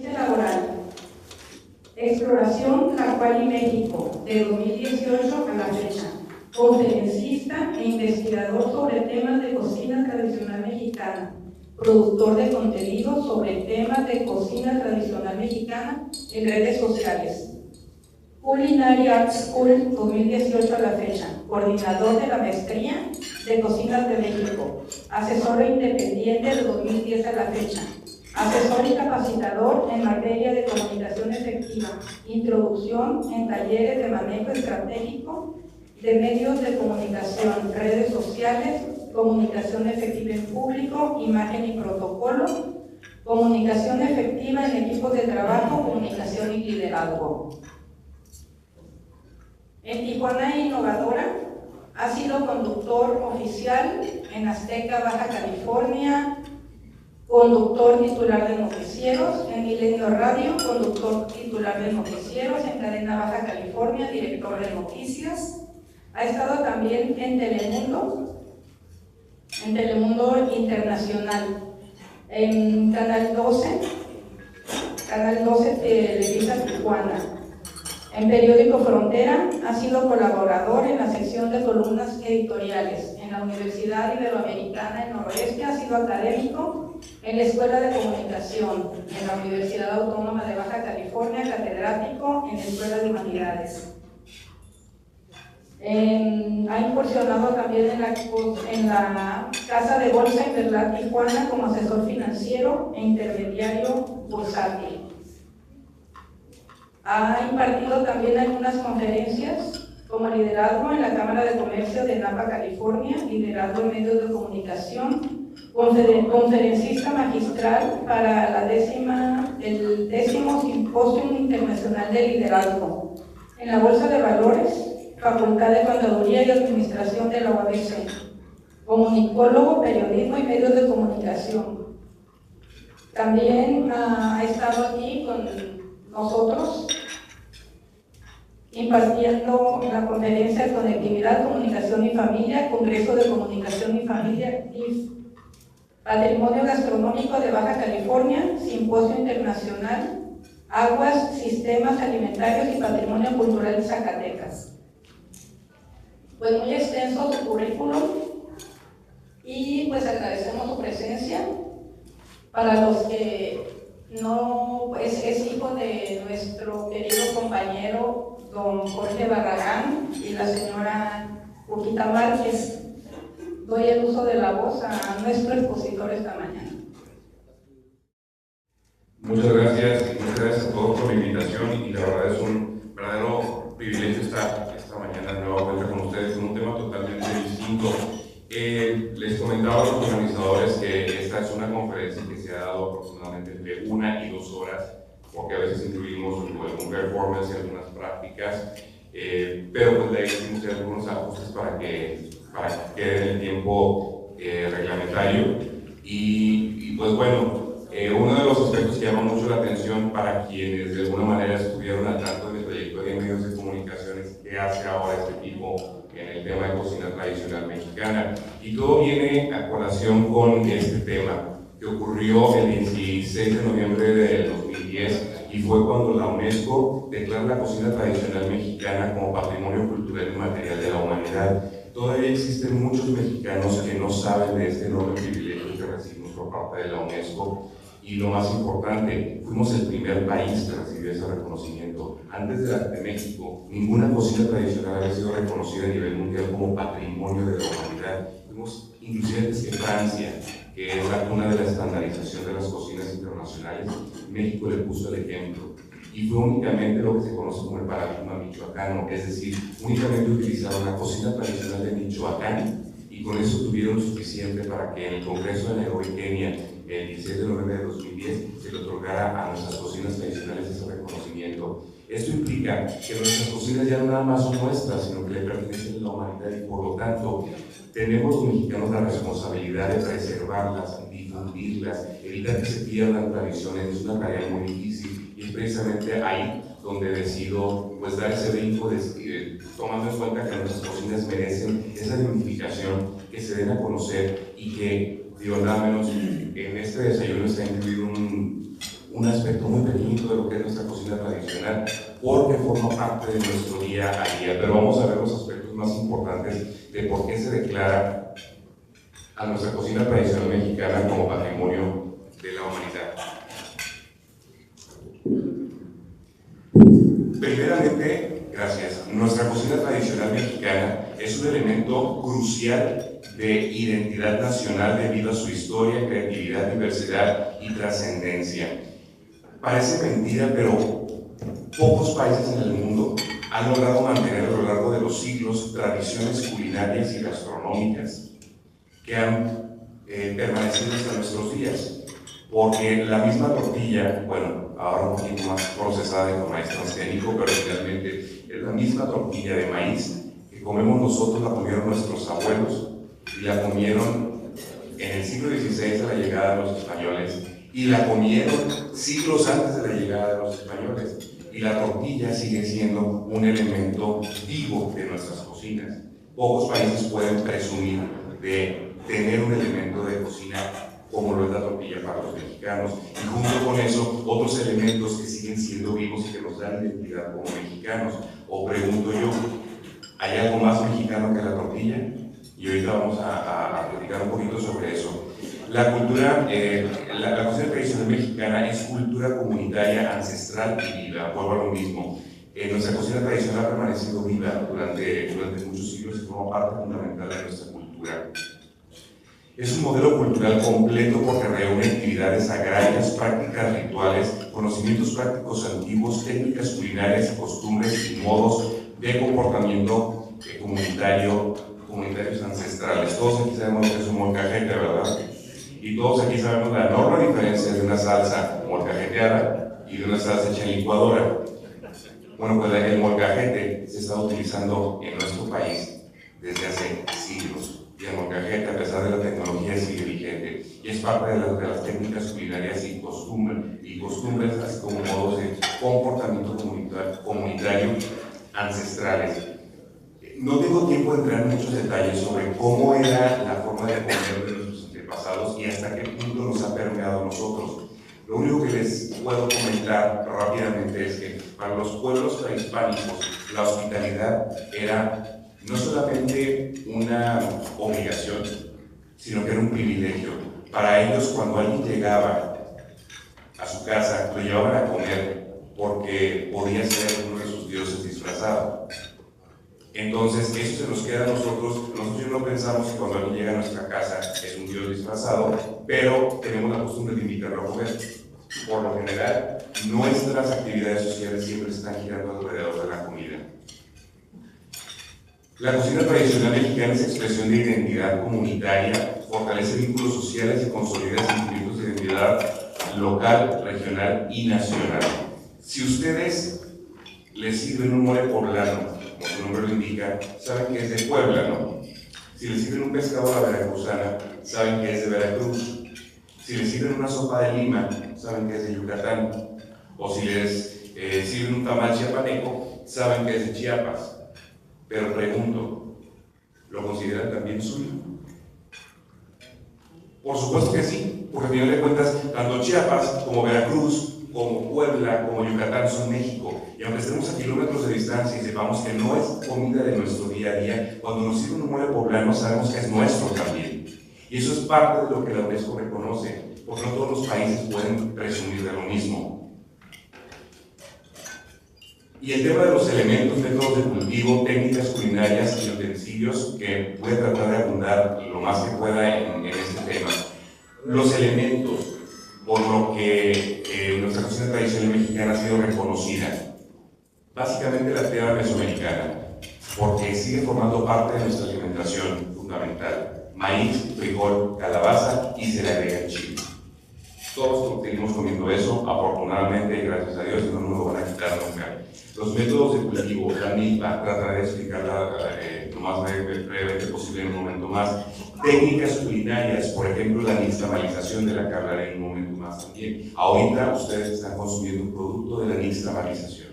Laboral. Exploración Tlacual y México, de 2018 a la fecha. Conferencista e investigador sobre temas de cocina tradicional mexicana. Productor de contenido sobre temas de cocina tradicional mexicana en redes sociales. Culinary Arts School 2018 a la fecha. Coordinador de la maestría de Cocinas de México. Asesor independiente de 2010 a la fecha. Asesor y capacitador en materia de comunicación efectiva, introducción en talleres de manejo estratégico de medios de comunicación, redes sociales, comunicación efectiva en público, imagen y protocolo, comunicación efectiva en equipos de trabajo, comunicación y liderazgo. En Tijuana Innovadora ha sido conductor oficial en Azteca, Baja California, conductor titular de noticieros, en Milenio Radio, conductor titular de noticieros, en Cadena Baja California, director de noticias. Ha estado también en Telemundo Internacional, en Canal 12 Televisa Tijuana. En Periódico Frontera ha sido colaborador en la sección de columnas editoriales. En la Universidad Iberoamericana del Noroeste ha sido académico en la Escuela de Comunicación. En la Universidad Autónoma de Baja California, catedrático en la Escuela de Humanidades. Ha incursionado también en la Casa de Bolsa Inverlat Tijuana como asesor financiero e intermediario bursátil. Ha impartido también algunas conferencias como liderazgo en la Cámara de Comercio de Napa, California, liderazgo en medios de comunicación, conferencista magistral para el 10º Simposio Internacional de Liderazgo. En la Bolsa de Valores, Facultad de Contaduría y Administración de la UABC. Comunicólogo, periodismo y medios de comunicación. También ha estado aquí con nosotros impartiendo la conferencia de Conectividad, Comunicación y Familia, Congreso de Comunicación y Familia, y Patrimonio Gastronómico de Baja California, Simposio Internacional, Aguas, Sistemas Alimentarios y Patrimonio Cultural de Zacatecas. Pues muy extenso su currículum y pues agradecemos su presencia. Para los que no, pues es hijo de nuestro querido compañero don Jorge Barragán y la señora Cuquita Márquez, doy el uso de la voz a nuestro expositor esta mañana. Muchas gracias a todos por la invitación y la verdad es un verdadero privilegio estar esta mañana nuevamente con ustedes en un tema totalmente distinto. Les comentaba a los organizadores que esta es una conferencia que se ha dado aproximadamente entre 1 y 2 horas, porque a veces incluimos algún performance y algunas prácticas, pero pues le hicimos algunos ajustes para que quede en el tiempo reglamentario. Y pues bueno, uno de los aspectos que llama mucho la atención para quienes de alguna manera estuvieron al tanto de mi trayectoria en medios de comunicación es qué hace ahora este tipo en el tema de cocina tradicional mexicana. Y todo viene a colación con este tema que ocurrió el 16 de noviembre del 2010 y fue cuando la UNESCO declara la cocina tradicional mexicana como Patrimonio Cultural Inmaterial de la Humanidad. Todavía existen muchos mexicanos que no saben de este enorme privilegio que recibimos por parte de la UNESCO. Y lo más importante, fuimos el primer país que recibió ese reconocimiento. Antes de México, ninguna cocina tradicional había sido reconocida a nivel mundial como patrimonio de la humanidad. Fuimos inclusive antes que Francia, que es la cuna de la estandarización de las cocinas internacionales. México le puso el ejemplo. Y fue únicamente lo que se conoce como el paradigma michoacano, es decir, únicamente utilizaron la cocina tradicional de Michoacán y con eso tuvieron suficiente para que en el Congreso de Nairobi, Kenia, el 16 de noviembre de 2010, se le otorgara a nuestras cocinas tradicionales ese reconocimiento. Esto implica que nuestras cocinas ya no nada más son nuestras, sino que le pertenecen a la humanidad y por lo tanto tenemos los mexicanos la responsabilidad de preservarlas, difundirlas, evitar que se pierdan tradiciones. Es una tarea muy difícil y es precisamente ahí donde decido pues dar ese brinco tomando en cuenta que nuestras cocinas merecen esa dignificación, que se den a conocer y que, digo, nada menos, en este desayuno está incluido un un aspecto muy pequeñito de lo que es nuestra cocina tradicional, porque forma parte de nuestro día a día. Pero vamos a ver los aspectos más importantes de por qué se declara a nuestra cocina tradicional mexicana como patrimonio de la humanidad. Primeramente, gracias. Nuestra cocina tradicional mexicana es un elemento crucial de identidad nacional debido a su historia, creatividad, diversidad y trascendencia. Parece mentira, pero pocos países en el mundo han logrado mantener a lo largo de los siglos tradiciones culinarias y gastronómicas que han permanecido hasta nuestros días. Porque la misma tortilla, bueno, ahora un poquito más procesada y con maíz transgénico, pero finalmente es la misma tortilla de maíz que comemos nosotros, la comieron nuestros abuelos y la comieron en el siglo XVI a la llegada de los españoles y la comieron siglos antes de la llegada de los españoles. Y la tortilla sigue siendo un elemento vivo de nuestras cocinas. Pocos países pueden presumir de tener un elemento de cocina como lo es la tortilla para los mexicanos, y junto con eso otros elementos que siguen siendo vivos y que nos dan identidad como mexicanos. O pregunto yo, ¿hay algo más mexicano que la tortilla? Y ahorita vamos a platicar un poquito sobre eso. La cultura, la cocina tradicional mexicana es cultura comunitaria, ancestral y viva. Vuelvo a lo mismo. Nuestra cocina tradicional ha permanecido viva durante muchos siglos y forma parte fundamental de nuestra cultura. Es un modelo cultural completo porque reúne actividades agrarias, prácticas rituales, conocimientos prácticos antiguos, técnicas culinarias y costumbres y modos de comportamiento comunitarios ancestrales. Todos aquí sabemos que es un molcajete, ¿verdad? Y todos aquí sabemos la enorme diferencia de una salsa molcajeteada y de una salsa hecha en licuadora. Bueno, pues el molcajete se está utilizando en nuestro país desde hace siglos. Y el molcajete, a pesar de la tecnología, sigue vigente y es parte de las técnicas culinarias y costumbres, así como modos de comportamiento comunitario ancestrales. No tengo tiempo de entrar en muchos detalles sobre cómo era la forma de comer de nuestros antepasados y hasta qué punto nos ha permeado a nosotros. Lo único que les puedo comentar rápidamente es que para los pueblos prehispánicos la hospitalidad era no solamente una obligación, sino que era un privilegio. Para ellos, cuando alguien llegaba a su casa, lo llevaban a comer porque podía ser uno de sus dioses disfrazado. Entonces, eso se nos queda a nosotros. Nosotros no pensamos que cuando alguien llega a nuestra casa es un dios disfrazado, pero tenemos la costumbre de invitarlo a comer. Por lo general, nuestras actividades sociales siempre están girando alrededor de la comida. La cocina tradicional mexicana es expresión de identidad comunitaria, fortalece vínculos sociales y consolida sentimientos de identidad local, regional y nacional. Si ustedes les sirven un mole poblano, como su nombre lo indica, saben que es de Puebla, ¿no? Si les sirven un pescado a la veracruzana, saben que es de Veracruz. Si les sirven una sopa de lima, saben que es de Yucatán. O si les sirven un tamal chiapaneco, saben que es de Chiapas. Pero pregunto, ¿lo consideran también suyo? Por supuesto que sí, porque al final de cuentas, tanto Chiapas como Veracruz, como Puebla, como Yucatán son México. Y aunque estemos a kilómetros de distancia y sepamos que no es comida de nuestro día a día, cuando nos sirven un mole poblano sabemos que es nuestro también. Y eso es parte de lo que la UNESCO reconoce, porque no todos los países pueden presumir de lo mismo. Y el tema de los elementos, métodos de cultivo, técnicas culinarias y utensilios, que voy a tratar de abundar lo más que pueda en este tema. Los elementos, por lo que nuestra cocina tradicional mexicana ha sido reconocida. Básicamente la tierra mesoamericana, porque sigue formando parte de nuestra alimentación fundamental. Maíz, frijol, calabaza y se le agrega chile. Todos seguimos comiendo eso, afortunadamente, gracias a Dios, y no nos lo van a quitar nunca. Los métodos de cultivo, la misma, trataré de explicarla lo más brevemente posible en un momento más. Técnicas culinarias, por ejemplo, la nixtamalización, de la que hablaré en un momento más también. Ahorita ustedes están consumiendo un producto de la nixtamalización.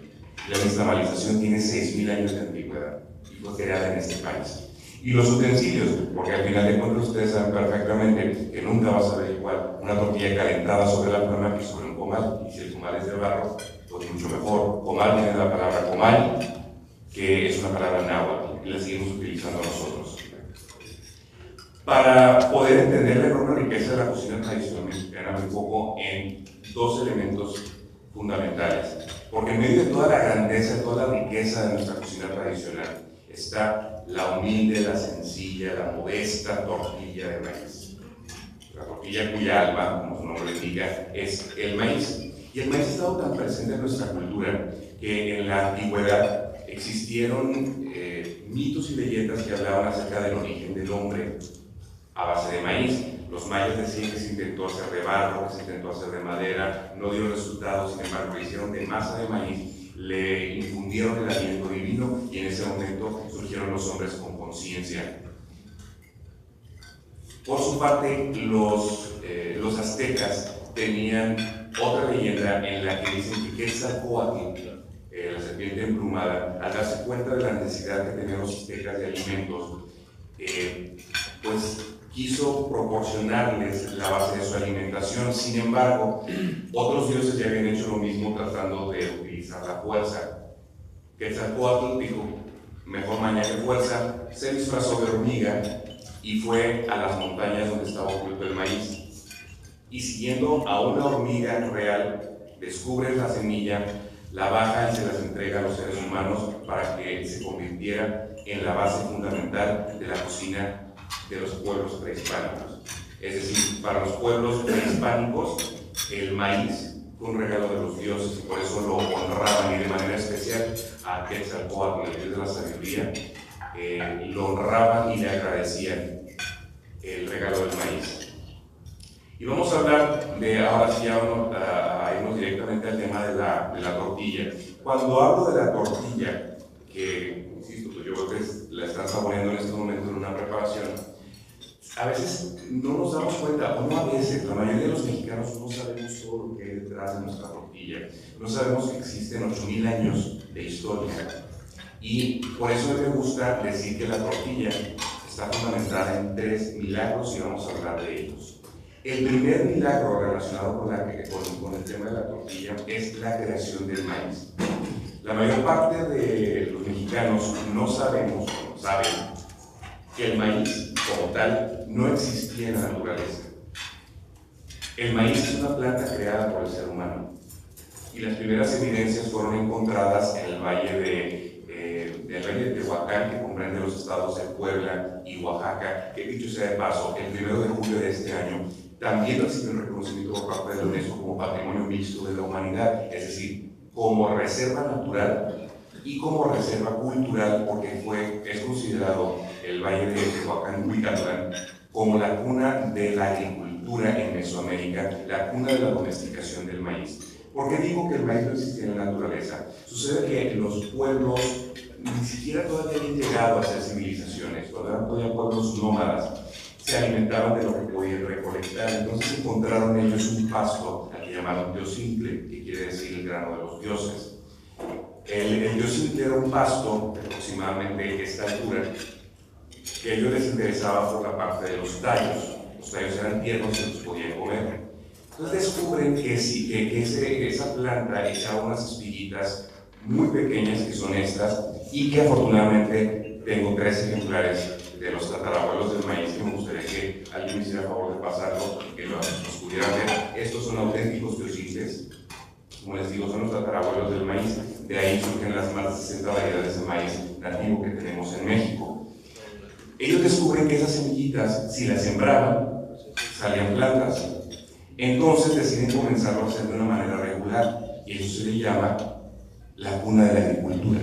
La nixtamalización tiene 6.000 años de antigüedad y fue creada en este país. Y los utensilios, porque al final de cuentas ustedes saben perfectamente que nunca vas a ver igual una tortilla calentada sobre la flama que sobre un comal. Y si el comal es de barro, pues mucho mejor. Comal viene de la palabra comal, que es una palabra náhuatl, y la seguimos utilizando nosotros. Para poder entender la enorme riqueza de la cocina tradicional mexicana, me enfoco en dos elementos fundamentales. Porque en medio de toda la grandeza, toda la riqueza de nuestra cocina tradicional, está la humilde, la sencilla, la modesta tortilla de maíz. La tortilla cuya alma, como su nombre indica, es el maíz. Y el maíz ha estado tan presente en nuestra cultura que en la antigüedad existieron mitos y leyendas que hablaban acerca del origen del hombre a base de maíz. Los mayas decían que se intentó hacer de barro, que se intentó hacer de madera, no dio resultados, sin embargo, lo hicieron de masa de maíz, le infundieron el aliento divino y en ese momento surgieron los hombres con conciencia. Por su parte, los aztecas tenían otra leyenda en la que dicen que Quetzalcóatl, la serpiente emplumada, al darse cuenta de la necesidad que tenían los aztecas de alimentos, pues quiso proporcionarles la base de su alimentación. Sin embargo, otros dioses ya habían hecho lo mismo tratando de utilizar la fuerza. Quetzalcóatl dijo, mejor maña que fuerza, se disfrazó de hormiga y fue a las montañas donde estaba oculto el maíz. Y siguiendo a una hormiga real, descubre la semilla, la baja y se las entrega a los seres humanos para que se convirtiera en la base fundamental de la cocina de los pueblos prehispánicos. Es decir, para los pueblos prehispánicos, el maíz fue un regalo de los dioses y por eso lo honraban, y de manera especial a Quetzalcóatl, el dios de la sabiduría, lo honraban y le agradecían el regalo del maíz. Y vamos a hablar de, ahora sí, a irnos directamente al tema de la tortilla. Cuando hablo de la tortilla, que, insisto, pues yo creo que la están saboreando en este momento en una preparación, a veces no nos damos cuenta, o no a veces, la mayoría de los mexicanos no sabemos todo lo que hay detrás de nuestra tortilla. No sabemos que existen 8,000 años de historia. Y por eso me gusta decir que la tortilla está fundamentada en 3 milagros y vamos a hablar de ellos. El primer milagro relacionado con el tema de la tortilla es la creación del maíz. La mayor parte de los mexicanos no saben que el maíz como tal no existía en la naturaleza. El maíz es una planta creada por el ser humano y las primeras evidencias fueron encontradas en el valle de Tehuacán, que comprende los estados de Puebla y Oaxaca, que dicho sea de paso, el 1 de julio de este año también recibió un reconocimiento por parte de la UNESCO como Patrimonio Mixto de la Humanidad, es decir, como reserva natural y como reserva cultural, porque es considerado el valle de Tehuacán, Huicatlán, como la cuna de la agricultura en Mesoamérica, la cuna de la domesticación del maíz. ¿Por qué digo que el maíz no existía en la naturaleza? Sucede que los pueblos ni siquiera todavía habían llegado a ser civilizaciones, todavía pueblos nómadas, se alimentaban de lo que podían recolectar. Entonces encontraron ellos un pasto al que llamaron teocintle, que quiere decir el grano de los dioses. El teocintle era un pasto de aproximadamente esta altura, que a ellos les interesaba por la parte de los tallos. Los tallos eran tiernos y se los podían comer. Entonces descubren que esa planta echaba unas espiguitas muy pequeñas, que son estas, y que afortunadamente tengo 3 ejemplares de los tatarabuelos del maíz que me gustaría que alguien me hiciera favor de pasarlo y que los pudieran ver. Estos son auténticos teocincles. Como les digo, son los tatarabuelos del maíz. De ahí surgen las más de 60 variedades de maíz nativo que tenemos en México. Ellos descubren que esas semillitas, si las sembraban, salían plantas. Entonces deciden comenzarlo a hacer de una manera regular, y eso se le llama la cuna de la agricultura.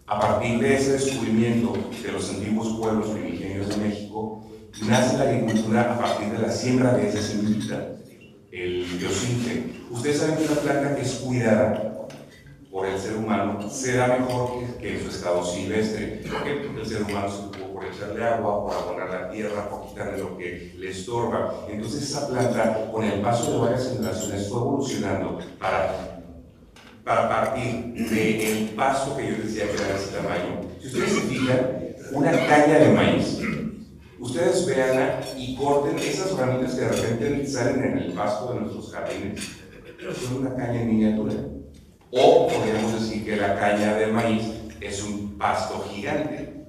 A partir de ese descubrimiento de los antiguos pueblos primigenios de México, nace la agricultura a partir de la siembra de esa semillita, el teocintle. Ustedes saben que una planta que es cuidada por el ser humano se da mejor que en su estado silvestre. ¿Por qué? Porque el ser humano se ocupó por echarle agua, por abonar la tierra, por quitarle lo que le estorba. Entonces esa planta, con el paso de varias generaciones, fue evolucionando para partir del pasto que yo decía que era de ese tamaño. Si ustedes se fijan, una caña de maíz. Ustedes veanla y corten esas ramitas que de repente salen en el pasto de nuestros jardines, son una caña en miniatura. O podríamos decir que la caña de maíz es un pasto gigante.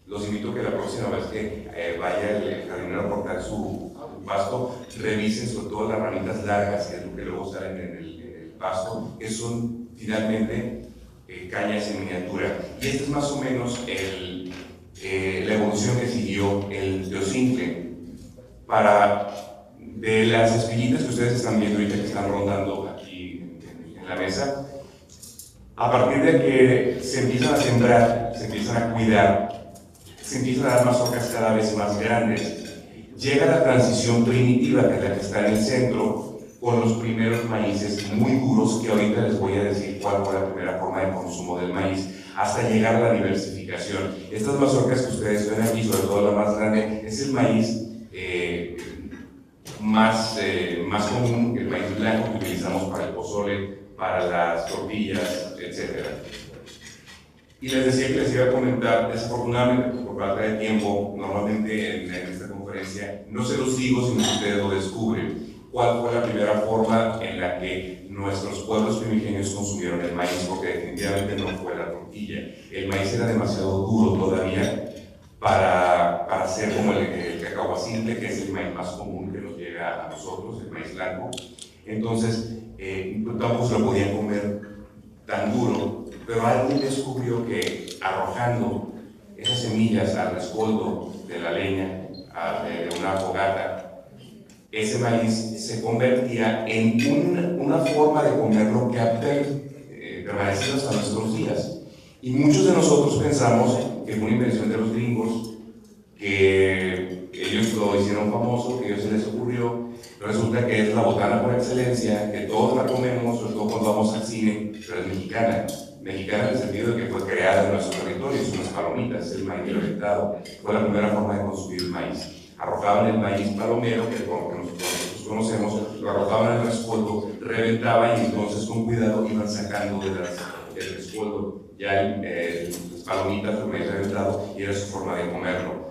Los invito a que la próxima vez que vaya el jardinero a cortar su pasto, revisen sobre todo las ramitas largas, que es lo que luego salen en el pasto, que son finalmente cañas en miniatura. Y esta es más o menos la evolución que siguió el teocintle. De las espiguitas que ustedes están viendo ahorita que están rondando aquí en la mesa, a partir de que se empiezan a sembrar, se empiezan a cuidar, se empiezan a dar más hojas cada vez más grandes, llega la transición primitiva, que es la que está en el centro, con los primeros maíces muy duros, que ahorita les voy a decir cuál fue la primera forma de consumo del maíz, hasta llegar a la diversificación. Estas mazorcas que ustedes ven aquí, sobre todo la más grande, es el maíz más común, el maíz blanco que utilizamos para el pozole, para las tortillas, etc. Y les decía que les iba a comentar, desafortunadamente, por falta de tiempo, normalmente en esta conferencia no se los digo, sino que ustedes lo descubren. ¿Cuál fue la primera forma en la que nuestros pueblos primigenios consumieron el maíz? Porque definitivamente no fue la tortilla. El maíz era demasiado duro todavía para hacer como el cacahuacintle, que es el maíz más común que nos llega a nosotros, el maíz blanco. Entonces, tampoco se lo podían comer tan duro, pero alguien descubrió que arrojando esas semillas al rescoldo de la leña, de una fogata, ese maíz se convertía en una forma de comerlo que ha permanecido hasta nuestros días. Y muchos de nosotros pensamos que fue una invención de los gringos, que ellos lo hicieron famoso, que a ellos se les ocurrió. Resulta que es la botana por excelencia, que todos la comemos, sobre todo cuando vamos al cine, pero es mexicana. Mexicana en el sentido de que fue creada en nuestro territorio, son las palomitas, el maíz fermentado. Fue la primera forma de consumir el maíz. Arrojaban el maíz palomero, que nosotros conocemos, lo arrojaban en el rescoldo, reventaban y entonces con cuidado iban sacando del rescoldo ya las palomitas, el maíz reventado, y era su forma de comerlo.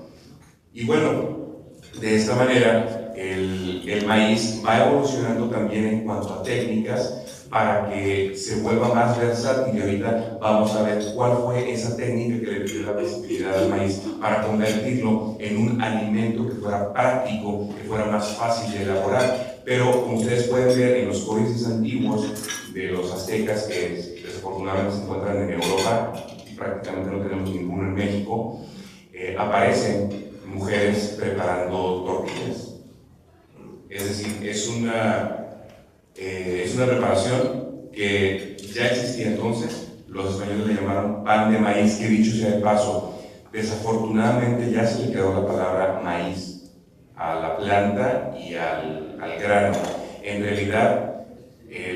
Y bueno, de esta manera el maíz va evolucionando también en cuanto a técnicas para que se vuelva más versátil, y ahorita vamos a ver cuál fue esa técnica que le dio la versatilidad al maíz para convertirlo en un alimento que fuera práctico, que fuera más fácil de elaborar. Pero como ustedes pueden ver en los códices antiguos de los aztecas, que desafortunadamente se encuentran en Europa, prácticamente no tenemos ninguno en México, aparecen mujeres preparando tortillas. Es decir, es una preparación que ya existía entonces. Los españoles le llamaron pan de maíz, que dicho sea de paso, desafortunadamente ya se le quedó la palabra maíz a la planta y al grano. En realidad,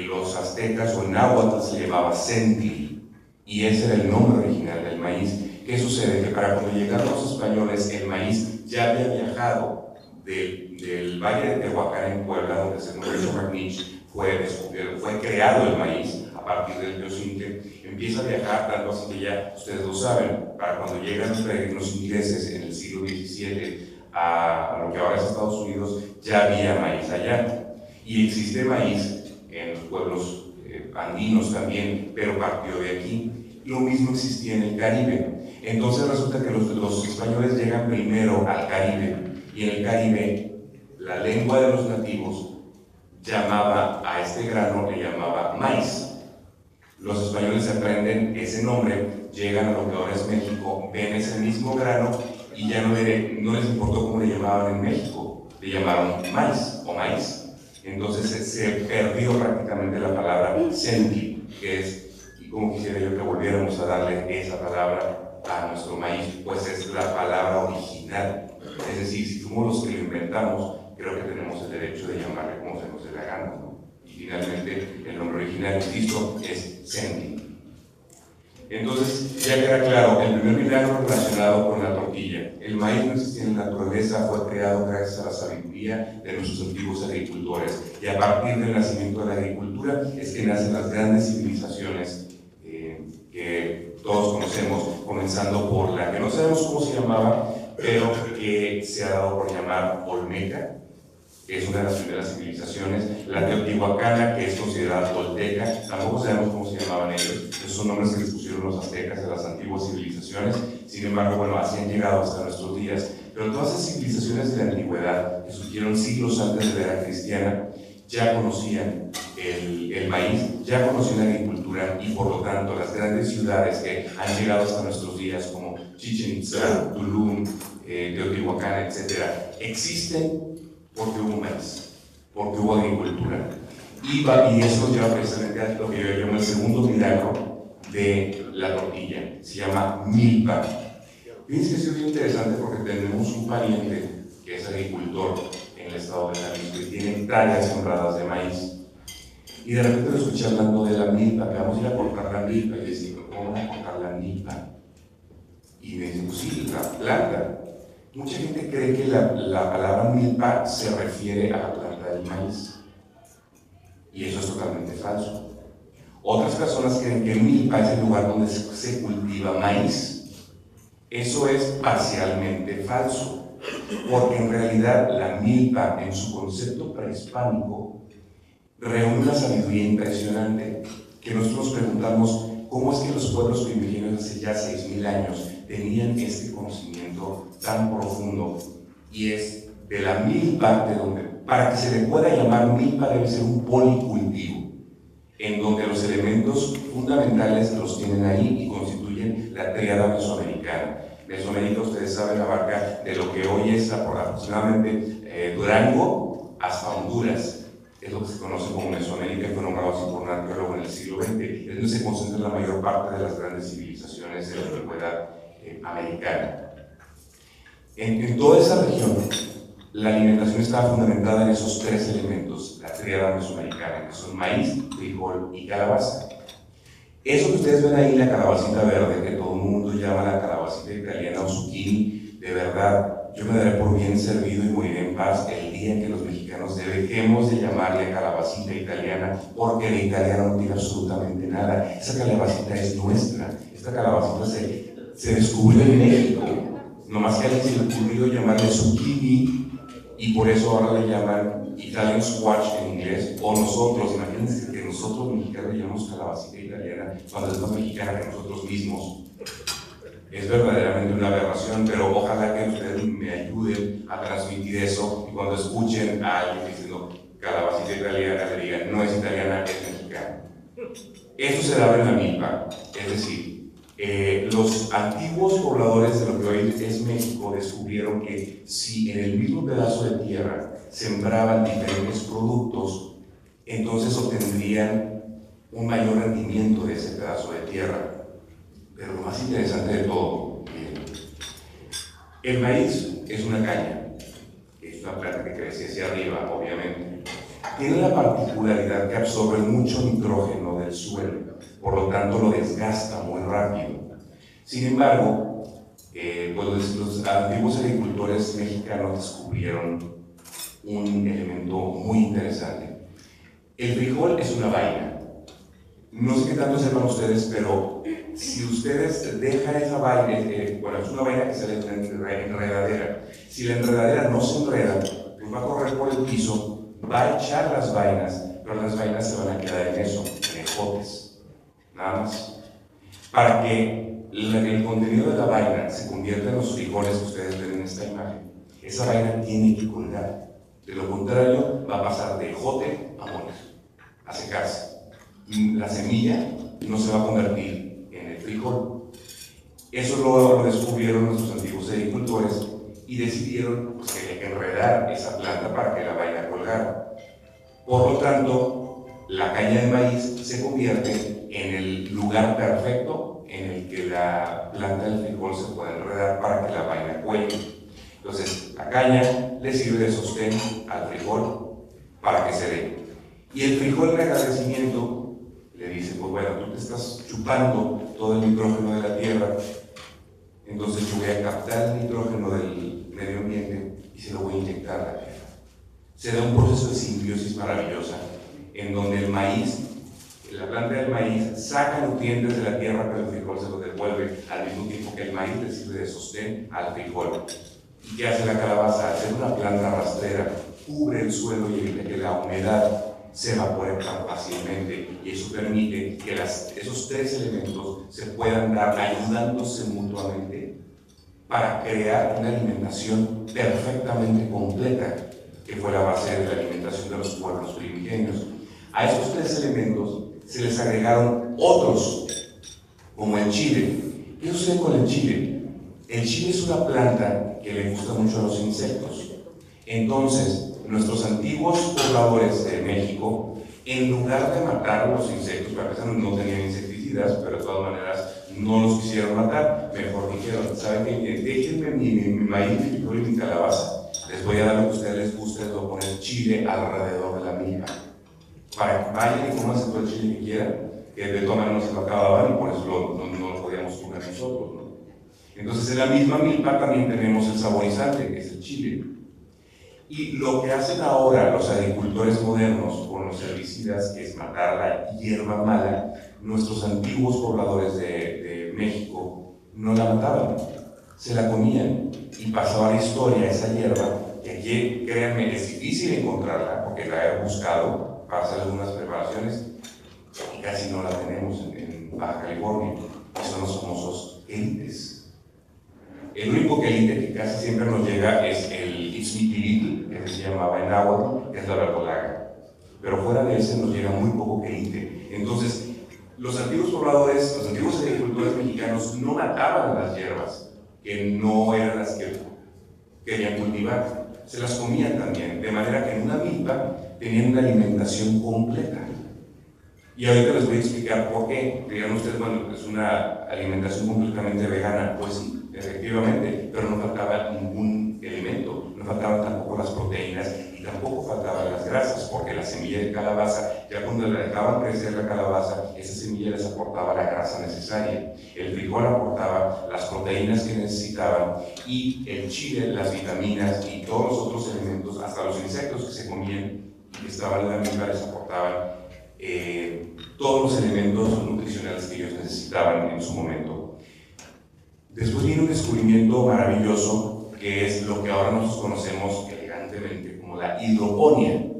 los aztecas o náhuatl se llamaba centli, y ese era el nombre original del maíz. ¿Qué sucede? Que para cuando llegaron los españoles, el maíz ya había viajado del valle de Tehuacán en Puebla, donde según Richard McNish fue creado el maíz a partir del teocintle. Empieza a viajar, tanto así que ya ustedes lo saben, para cuando llegan los peregrinos ingleses en el siglo XVII a lo que ahora es Estados Unidos, ya había maíz allá. Y existe maíz en los pueblos andinos también, pero partió de aquí. Lo mismo existía en el Caribe. Entonces resulta que los españoles llegan primero al Caribe, y en el Caribe la lengua de los nativos llamaba a este grano, le llamaba maíz. Los españoles aprenden ese nombre, llegan a lo que ahora es México, ven ese mismo grano y ya no les importó cómo le llamaban en México, le llamaron maíz o maíz. Entonces se perdió prácticamente la palabra senti, que es, y como quisiera yo que volviéramos a darle esa palabra a nuestro maíz, pues es la palabra original. Es decir, si fuimos los que lo inventamos, creo que tenemos el derecho de llamarle como se nos dé la gana, ¿no? Y finalmente, el nombre original, insisto, es senti. Entonces, ya queda claro, el primer milagro relacionado con la tortilla. El maíz no existía en la naturaleza, fue creado gracias a la sabiduría de nuestros antiguos agricultores. Y a partir del nacimiento de la agricultura es que nacen las grandes civilizaciones que todos conocemos. comenzando por la que no sabemos cómo se llamaba, pero que se ha dado por llamar Olmeca, que es una de las primeras civilizaciones, la teotihuacana, que es considerada tolteca, tampoco sabemos cómo se llamaban ellos, esos son nombres que les pusieron los aztecas a las antiguas civilizaciones, sin embargo, bueno, así han llegado hasta nuestros días, pero todas esas civilizaciones de la antigüedad, que surgieron siglos antes de la era cristiana, ya conocían el maíz, ya conocían la agricultura y por lo tanto las grandes ciudades que han llegado hasta nuestros días como Chichén Itzá, Tulum, Teotihuacán, etc., existen porque hubo maíz, porque hubo agricultura. Y eso nos lleva precisamente a lo que yo llamo el segundo milagro de la tortilla, se llama milpa. Fíjense que es muy interesante porque tenemos un pariente que es agricultor en el estado de Jalisco y tiene hectáreas sembradas de maíz. Y de repente lo escuché hablando de la milpa, que vamos a ir a cortar la milpa. Y le digo, ¿cómo van a cortar la milpa? Y me dice, pues sí, la planta. Mucha gente cree que la palabra milpa se refiere a la planta del maíz. Y eso es totalmente falso. Otras personas creen que milpa es el lugar donde se cultiva maíz. Eso es parcialmente falso, porque en realidad la milpa, en su concepto prehispánico, reúne una sabiduría impresionante, que nosotros nos preguntamos cómo es que los pueblos primigenios hace ya 6.000 años tenían este conocimiento tan profundo, y es de la milpa, de donde, para que se le pueda llamar milpa, debe ser un policultivo, en donde los elementos fundamentales los tienen ahí y constituyen la tríada mesoamericana. Mesoamérica, ustedes saben, abarca de lo que hoy es aproximadamente Durango hasta Honduras. Es lo que se conoce como Mesoamérica, fue nombrado así por un arqueólogo en el siglo XX. Es donde se concentra la mayor parte de las grandes civilizaciones de la antigüedad americana. En toda esa región, la alimentación estaba fundamentada en esos tres elementos, la tríada mesoamericana, que son maíz, frijol y calabaza. Eso que ustedes ven ahí, la calabacita verde, que todo el mundo llama la calabacita italiana o zucchini, de verdad, yo me daré por bien servido y moriré en paz el día en que los mexicanos dejemos de llamarle calabacita italiana, porque de italiano no tiene absolutamente nada. Esa calabacita es nuestra, esta calabacita se descubrió en México, nomás que a alguien se le ocurrió llamarle zucchini, y por eso ahora le llaman Italian squash en inglés, o nosotros, imagínense que nosotros mexicanos le llamamos calabacita italiana cuando es más mexicana que nosotros mismos. Es verdaderamente una aberración, pero ojalá que ustedes me ayuden a transmitir eso, y cuando escuchen a alguien diciendo calabacita italiana, le digan, no es italiana, es mexicana. Eso se daba en la milpa, es decir, los antiguos pobladores de lo que hoy es México descubrieron que si en el mismo pedazo de tierra sembraban diferentes productos, entonces obtendrían un mayor rendimiento de ese pedazo de tierra. Pero lo más interesante de todo, el maíz es una caña, es una planta que crece hacia arriba, obviamente. Tiene la particularidad que absorbe mucho nitrógeno del suelo, por lo tanto lo desgasta muy rápido. Sin embargo, pues los antiguos agricultores mexicanos descubrieron un elemento muy interesante. El frijol es una vaina. No sé qué tanto sepan ustedes, pero si ustedes dejan esa vaina, bueno, es una vaina que sale de una enredadera. Si la enredadera no se enreda, pues va a correr por el piso, va a echar las vainas, pero las vainas se van a quedar en eso, en ejotes, nada más. Para que el contenido de la vaina se convierta en los frijoles que ustedes ven en esta imagen, esa vaina tiene que colgar. De lo contrario, va a pasar de ejote a morir, a secarse. La semilla no se va a convertir en el frijol. Eso lo descubrieron nuestros antiguos agricultores y decidieron pues, que hay que enredar esa planta para que la vaina colgara. Por lo tanto, la caña de maíz se convierte en el lugar perfecto en el que la planta del frijol se puede enredar para que la vaina cuelgue. Entonces, la caña le sirve de sostén al frijol para que se dé. Y el frijol en agradecimiento le dice, pues bueno, tú te estás chupando todo el nitrógeno de la tierra, entonces yo voy a captar el nitrógeno del medio ambiente y se lo voy a inyectar a la tierra. Se da un proceso de simbiosis maravillosa, en donde el maíz La planta del maíz saca nutrientes de la tierra, pero el frijol se los devuelve al mismo tiempo que el maíz le sirve de sostén al frijol. ¿Y qué hace la calabaza? Al ser una planta rastrera, cubre el suelo y evita que la humedad se evapore tan fácilmente, y eso permite que esos tres elementos se puedan dar ayudándose mutuamente para crear una alimentación perfectamente completa, que fue la base de la alimentación de los pueblos primigenios. A esos tres elementos se les agregaron otros, como el chile. ¿Qué sucede con el chile? El chile es una planta que le gusta mucho a los insectos. Entonces, nuestros antiguos pobladores de México, en lugar de matar a los insectos, para empezar no tenían insecticidas, pero de todas maneras no los quisieron matar, mejor dijeron, ¿saben qué? Déjenme mi maíz, mi frijol y mi calabaza, les voy a dar lo que a ustedes les guste, les voy a poner chile alrededor de la milpa, para que vayan y coman todo el chile que quieran, que de todas maneras no se lo acababan y por eso no lo podíamos comer nosotros, ¿no? Entonces en la misma milpa también tenemos el saborizante, que es el chile. Y lo que hacen ahora los agricultores modernos con los herbicidas, que es matar la hierba mala, nuestros antiguos pobladores de México no la mataban, se la comían y pasaba la historia esa hierba, que aquí, créanme, es difícil encontrarla porque la he buscado para hacer algunas preparaciones y casi no la tenemos en Baja California, y son los famosos quelites. El único quelite que casi siempre nos llega es el itzmiquilitl, que se llamaba en náhuatl, que es la verdolaga. Pero fuera de ese nos llega muy poco quelite. Entonces, los antiguos pobladores, los antiguos agricultores mexicanos no mataban las hierbas, que no eran las que querían cultivar. Se las comían también, de manera que en una milpa tenían una alimentación completa. Y ahorita les voy a explicar por qué. Digan ustedes, bueno, es una alimentación completamente vegana. Pues sí, efectivamente, pero no faltaba ningún elemento, no faltaban tampoco las proteínas y tampoco faltaban las grasas, porque la semilla de calabaza, ya cuando la dejaban crecer la calabaza, esa semilla les aportaba la grasa necesaria, el frijol aportaba las proteínas que necesitaban y el chile, las vitaminas y todos los otros elementos, hasta los insectos que se comían y que estaban en la misma les aportaban todos los elementos nutricionales que ellos necesitaban en su momento. Después viene un descubrimiento maravilloso, que es lo que ahora nosotros conocemos elegantemente como la hidroponía,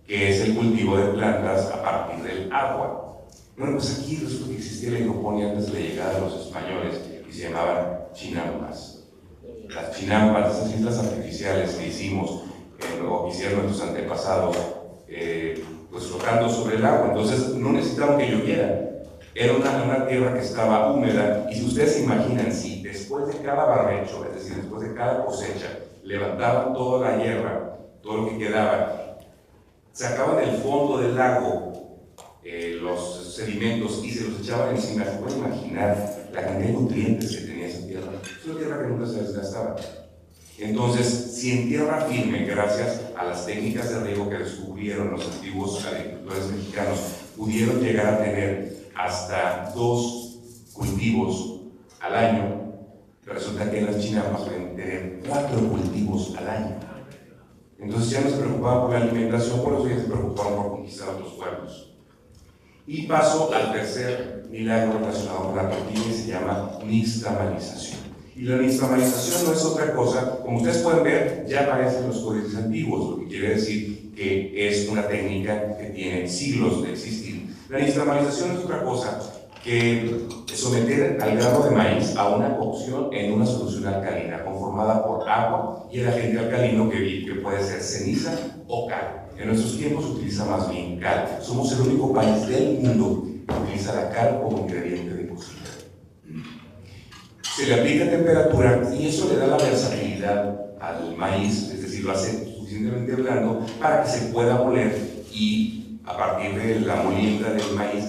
que es el cultivo de plantas a partir del agua. Bueno, pues aquí resulta que existía la hidroponía antes de la llegada de los españoles y se llamaban chinampas. Las chinampas, esas islas artificiales que hicimos, o que hicieron nuestros antepasados, pues flotando sobre el agua, entonces no necesitaban que lloviera. Era una tierra que estaba húmeda, y si ustedes se imaginan, si después de cada barbecho, es decir, después de cada cosecha, levantaban toda la hierba, todo lo que quedaba, sacaban del fondo del lago los sedimentos y se los echaban encima, se pueden imaginar la cantidad de nutrientes que tenía esa tierra. Es una tierra que nunca se desgastaba. Entonces, si en tierra firme, gracias a las técnicas de riego que descubrieron los antiguos agricultores mexicanos, pudieron llegar a tener hasta 2 cultivos al año, resulta que las chinampas pueden tener 4 cultivos al año. Entonces ya no se preocupaban por la alimentación, por eso ya se preocupaban por conquistar otros pueblos. Y paso al tercer milagro relacionado con la tortilla, y se llama nixtamalización. Y la nixtamalización no es otra cosa, como ustedes pueden ver, ya aparecen los códices antiguos, lo que quiere decir que es una técnica que tiene siglos de existir. La nixtamalización es otra cosa que someter al grano de maíz a una cocción en una solución alcalina conformada por agua y el agente alcalino que puede ser ceniza o cal. En nuestros tiempos se utiliza más bien cal. Somos el único país del mundo que utiliza la cal como ingrediente de cocina. Se le aplica temperatura y eso le da la versatilidad al maíz, es decir, lo hace suficientemente blando para que se pueda moler, y a partir de la molienda del maíz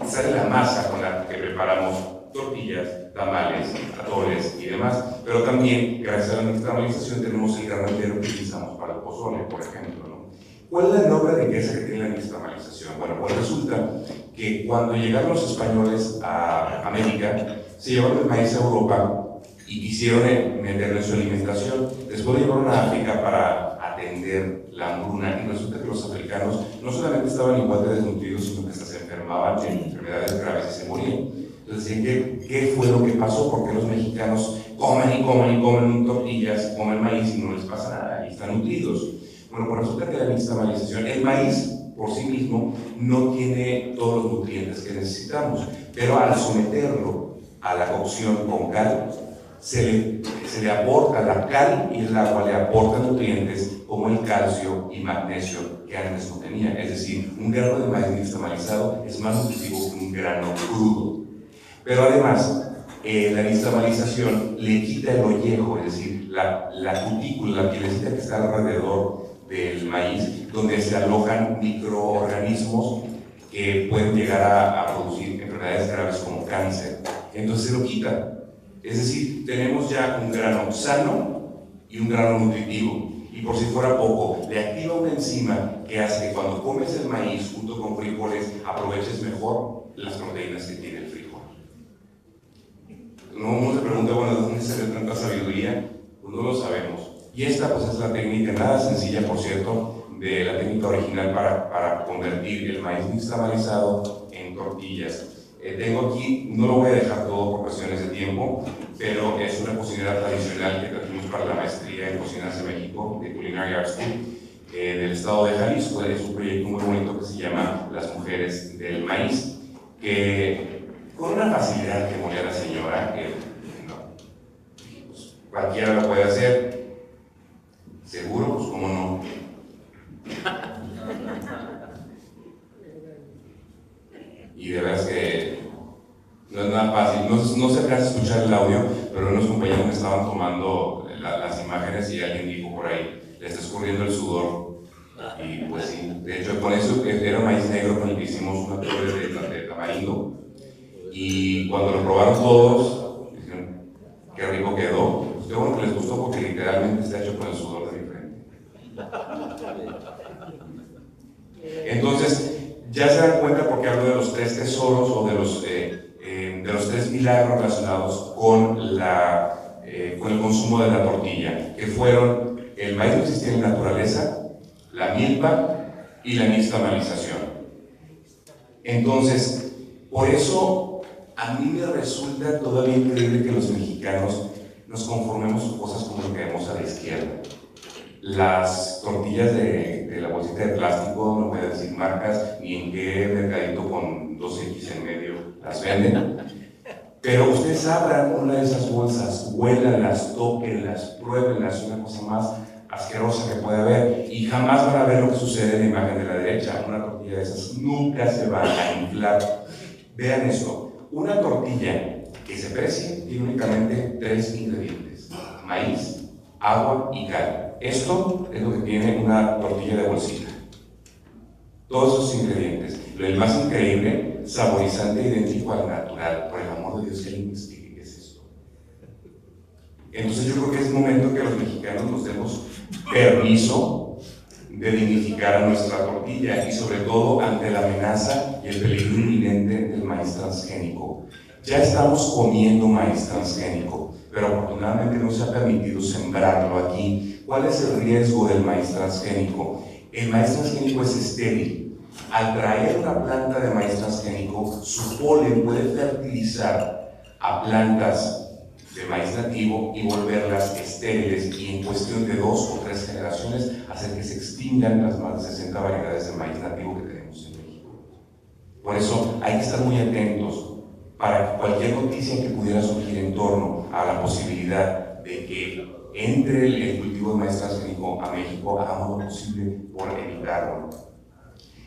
sale la masa con la que preparamos tortillas, tamales, atoles y demás. Pero también, gracias a la nixtamalización, tenemos el grano entero que utilizamos para el pozole, por ejemplo, ¿no? ¿Cuál es la enorme riqueza que tiene la nixtamalización? Bueno, pues resulta que cuando llegaron los españoles a América, se llevaron el maíz a Europa y quisieron meterlo en su alimentación. Después lo llevaron a África para atender la hambruna, y resulta que los africanos no solamente estaban igual de desnutridos, sino que hasta se enfermaban de enfermedades graves y se morían. Entonces decían, ¿qué fue lo que pasó? Porque los mexicanos comen tortillas, comen maíz y no les pasa nada, y están nutridos. Bueno, pues resulta que la nixtamalización, el maíz por sí mismo no tiene todos los nutrientes que necesitamos, pero al someterlo a la cocción con cal, se le aporta la cal, y el agua le aporta nutrientes como el calcio y magnesio que antes no tenía. Es decir, un grano de maíz nixtamalizado es más nutritivo que un grano crudo. Pero además, la nixtamalización le quita el ollejo, es decir, la cutícula, la pielecita que está alrededor del maíz, donde se alojan microorganismos que pueden llegar a producir enfermedades graves como cáncer. Entonces se lo quita. Es decir, tenemos ya un grano sano y un grano nutritivo. Y por si fuera poco, le activa una enzima que hace que cuando comes el maíz junto con frijoles, aproveches mejor las proteínas que tiene el frijol. Uno se pregunta, bueno, ¿de dónde sale tanta sabiduría? Pues no lo sabemos. Y esta pues es la técnica, nada sencilla por cierto, de la técnica original para convertir el maíz nixtamalizado en tortillas. Tengo aquí, no lo voy a dejar todo por cuestiones de tiempo, pero es una cocinera tradicional que trajimos para la maestría en Cocinas de México, de Culinary Arts School, del estado de Jalisco. Es un proyecto muy bonito que se llama Las Mujeres del Maíz, que con una facilidad que molía la señora, que pues, cualquiera lo puede hacer. ¿Seguro? Pues cómo no. Y de verdad es que no es nada fácil. No se alcanza a escuchar el audio, pero unos compañeros me estaban tomando las imágenes y alguien dijo por ahí, le está escurriendo el sudor. Y pues sí, de hecho con eso era maíz negro con el que hicimos una torre de tamarindo. Y cuando lo probaron todos, dijeron, qué rico quedó. Pues qué bueno que les gustó porque literalmente está hecho con el sudor de mi frente. Entonces, ya se dan cuenta porque hablo de los 3 tesoros o de los 3 milagros relacionados con el consumo de la tortilla, que fueron el maíz no existía en la naturaleza, la milpa y la nixtamalización. Entonces, por eso a mí me resulta todavía increíble que los mexicanos nos conformemos con cosas como lo que vemos a la izquierda. Las tortillas de la bolsita de plástico, no voy a decir marcas ni en qué mercadito con 2X en medio las venden, pero ustedes abran una de esas bolsas, huélanlas, tóquenlas, pruébenlas, una cosa más asquerosa que puede haber, y jamás van a ver lo que sucede en la imagen de la derecha. Una tortilla de esas nunca se va a inflar. Vean esto, una tortilla que se precie tiene únicamente 3 ingredientes: maíz, agua y cal. Esto es lo que tiene una tortilla de bolsita. Todos esos ingredientes. El más increíble, saborizante idéntico al natural. Por el amor de Dios, que alguien me explique qué es esto. Entonces yo creo que es momento que los mexicanos nos demos permiso de dignificar a nuestra tortilla, y sobre todo ante la amenaza y el peligro inminente del maíz transgénico. Ya estamos comiendo maíz transgénico, pero afortunadamente no se ha permitido sembrarlo aquí. ¿Cuál es el riesgo del maíz transgénico? El maíz transgénico es estéril. Al traer una planta de maíz transgénico, su polen puede fertilizar a plantas de maíz nativo y volverlas estériles, y en cuestión de 2 o 3 generaciones hacer que se extingan las más de 60 variedades de maíz nativo que tenemos en México. Por eso hay que estar muy atentos para que cualquier noticia que pudiera surgir en torno a la posibilidad de que entre el cultivo de maíz transgénico a México, hagamos lo posible por evitarlo.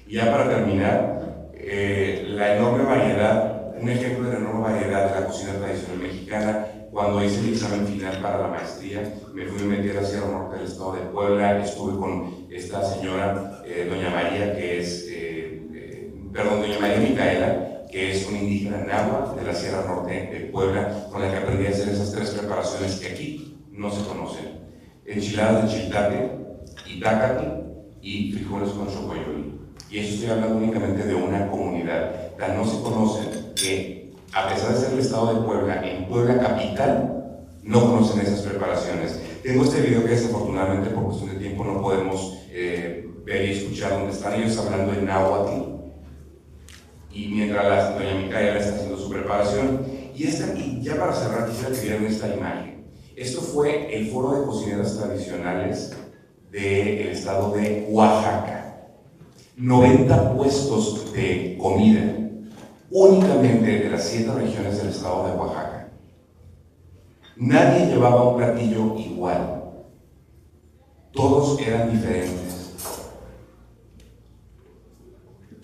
Y ya para terminar, la enorme variedad, un ejemplo de la enorme variedad de la cocina tradicional mexicana. Cuando hice el examen final para la maestría, me fui a meter a Sierra Norte del estado de Puebla. Estuve con esta señora, doña María, doña María Micaela, que es una indígena náhuatl de la Sierra Norte de Puebla, con la que aprendí a hacer esas 3 preparaciones que aquí no se conocen: enchiladas de chiltate, itácatl y frijoles con chocoyoli. Y eso estoy hablando únicamente de una comunidad. Tan no se conocen que, a pesar de ser el estado de Puebla, en Puebla capital, no conocen esas preparaciones. Tengo este video que desafortunadamente por cuestión de tiempo no podemos ver y escuchar, donde están ellos hablando en náhuatl, y mientras doña Micaela está haciendo su preparación. Y ya para cerrar, quisiera que vieran esta imagen. Esto fue el Foro de Cocineras Tradicionales del estado de Oaxaca. 90 puestos de comida, únicamente de las 7 regiones del estado de Oaxaca. Nadie llevaba un platillo igual. Todos eran diferentes.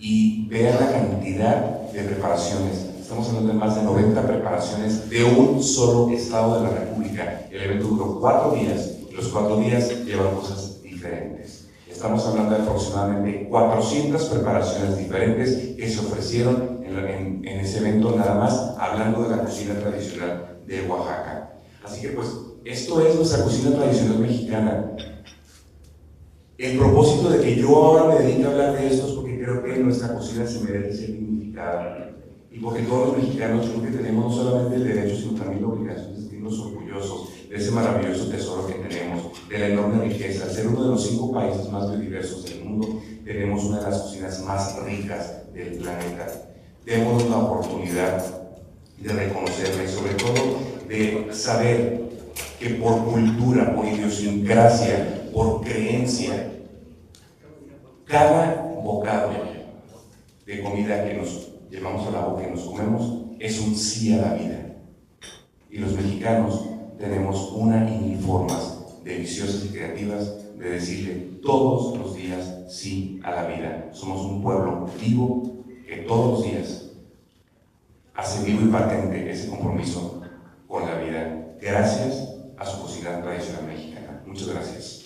Y vean la cantidad de preparaciones. Estamos hablando de más de 90 preparaciones de un solo estado de la República. El evento duró 4 días y los 4 días llevan cosas diferentes. Estamos hablando de aproximadamente 400 preparaciones diferentes que se ofrecieron en ese evento, nada más hablando de la cocina tradicional de Oaxaca. Así que pues, esto es nuestra cocina tradicional mexicana. El propósito de que yo ahora me dedique a hablar de esto es porque creo que nuestra cocina se merece ser dignificada. Y porque todos los mexicanos creo que tenemos no solamente el derecho, sino también la obligación de sentirnos orgullosos de ese maravilloso tesoro que tenemos, de la enorme riqueza. Al ser uno de los 5 países más biodiversos del mundo, tenemos una de las cocinas más ricas del planeta. Tenemos la oportunidad de reconocerla y sobre todo de saber que por cultura, por idiosincrasia, por creencia, cada bocado de comida que nos llevamos a la boca y nos comemos es un sí a la vida. Y los mexicanos tenemos una y mil formas deliciosas y creativas de decirle todos los días sí a la vida. Somos un pueblo vivo que todos los días hace vivo y patente ese compromiso con la vida, gracias a su cocina tradicional mexicana. Muchas gracias.